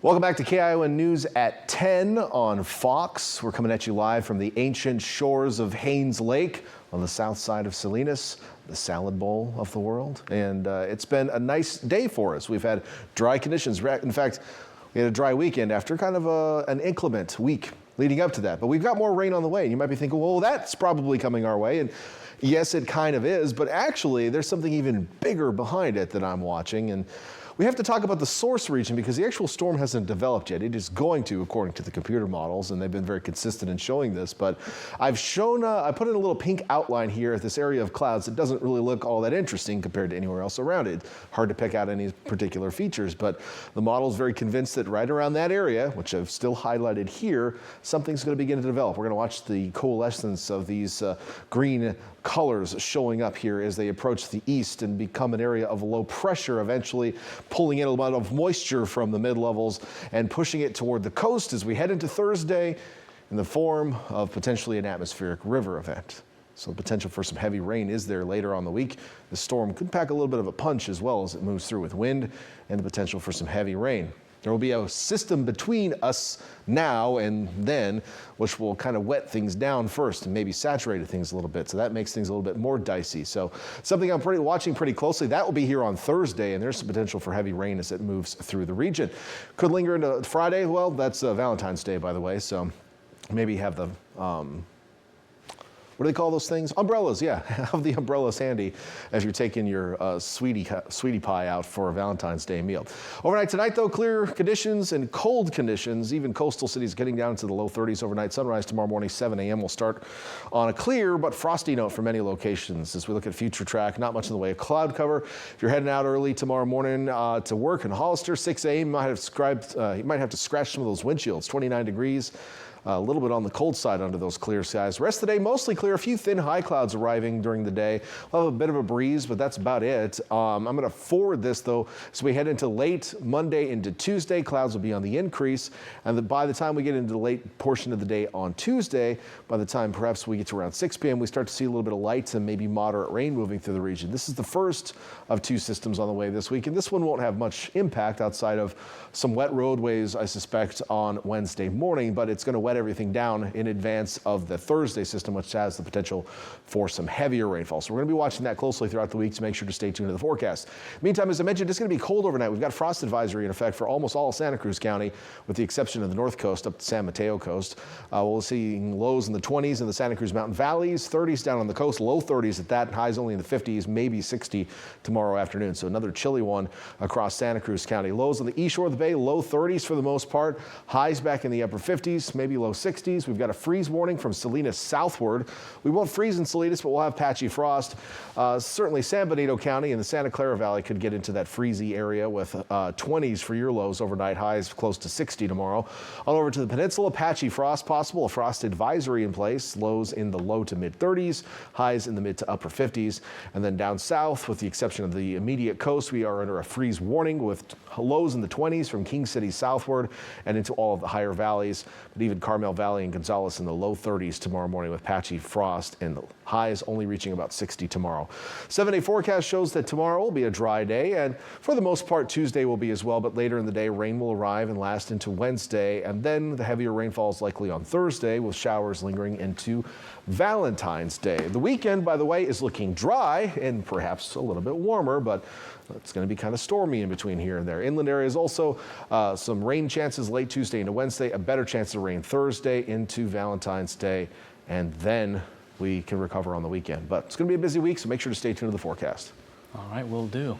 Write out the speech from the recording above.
Welcome back to KION News at 10 on Fox. We're coming at you live from the ancient shores of Haines Lake on the south side of Salinas, the salad bowl of the world. And it's been a nice day for us. We've had dry conditions. In fact, we had a dry weekend after kind of an inclement week leading up to that. But we've got more rain on the way. And you might be thinking, well, that's probably coming our way. And yes, it kind of is. But actually, there's something even bigger behind it that I'm watching. And we have to talk about the source region because the actual storm hasn't developed yet. It is going to, according to the computer models, and they've been very consistent in showing this. But I've shown, I put in a little pink outline here at this area of clouds that doesn't really look all that interesting compared to anywhere else around it. Hard to pick out any particular features, but the model is very convinced that right around that area, which I've still highlighted here, something's going to begin to develop. We're going to watch the coalescence of these green colors showing up here as they approach the east and become an area of low pressure, eventually pulling in a lot of moisture from the mid-levels and pushing it toward the coast as we head into Thursday in the form of potentially an atmospheric river event. So the potential for some heavy rain is there later on the week. The storm could pack a little bit of a punch as well as it moves through with wind and the potential for some heavy rain. There will be a system between us now and then, which will kind of wet things down first and maybe saturate things a little bit. So that makes things a little bit more dicey. So something I'm watching pretty closely. That will be here on Thursday, and there's some potential for heavy rain as it moves through the region. Could linger into Friday. Well, that's Valentine's Day, by the way. So maybe have the what do they call those things? Umbrellas, yeah. Have the umbrellas handy as you're taking your sweetie pie out for a Valentine's Day meal. Overnight tonight, though, clear conditions and cold conditions. Even coastal cities getting down to the low 30s overnight. Sunrise tomorrow morning, 7 a.m. will start on a clear but frosty note for many locations. As we look at future track, not much in the way of cloud cover. If you're heading out early tomorrow morning to work in Hollister, 6 a.m., you might have to scratch some of those windshields. 29 degrees. A little bit on the cold side under those clear skies. Rest of the day, mostly clear. A few thin high clouds arriving during the day. We'll have a bit of a breeze, but that's about it. I'm going to forward this, though, so we head into late Monday into Tuesday. Clouds will be on the increase. And by the time we get into the late portion of the day on Tuesday, by the time perhaps we get to around 6 p.m., we start to see a little bit of light and maybe moderate rain moving through the region. This is the first of two systems on the way this week, and this one won't have much impact outside of some wet roadways, I suspect, on Wednesday morning, but it's going to wet everything down in advance of the Thursday system, which has the potential for some heavier rainfall. So we're going to be watching that closely throughout the week to make sure to stay tuned to the forecast. Meantime, as I mentioned, it's going to be cold overnight. We've got frost advisory in effect for almost all of Santa Cruz County, with the exception of the north coast up to San Mateo coast. We'll see lows in the 20s in the Santa Cruz Mountain Valleys, 30s down on the coast, low 30s at that, highs only in the 50s, maybe 60 tomorrow afternoon. So another chilly one across Santa Cruz County. Lows on the east shore of the bay, low 30s for the most part, highs back in the upper 50s, maybe low 60s. We've got a freeze warning from Salinas southward. We won't freeze in Salinas, but we'll have patchy frost. Certainly San Benito County and the Santa Clara Valley could get into that freezy area with 20s for your lows overnight, highs close to 60 tomorrow. All over to the peninsula, patchy frost possible, a frost advisory in place, lows in the low to mid 30s, highs in the mid to upper 50s. And then down south, with the exception of the immediate coast, we are under a freeze warning with lows in the 20s from King City southward and into all of the higher valleys, but even Carmel Valley and Gonzales in the low 30s tomorrow morning with patchy frost and the highs only reaching about 60 tomorrow. 7-day forecast shows that tomorrow will be a dry day, and for the most part Tuesday will be as well, but later in the day rain will arrive and last into Wednesday, and then the heavier rainfall is likely on Thursday with showers lingering into Valentine's Day. The weekend, by the way, is looking dry and perhaps a little bit warmer, but it's going to be kind of stormy in between here and there. Inland areas also some rain chances late Tuesday into Wednesday, a better chance of rain Thursday into Valentine's Day, and then we can recover on the weekend. But it's going to be a busy week, so make sure to stay tuned to the forecast. All right, will do.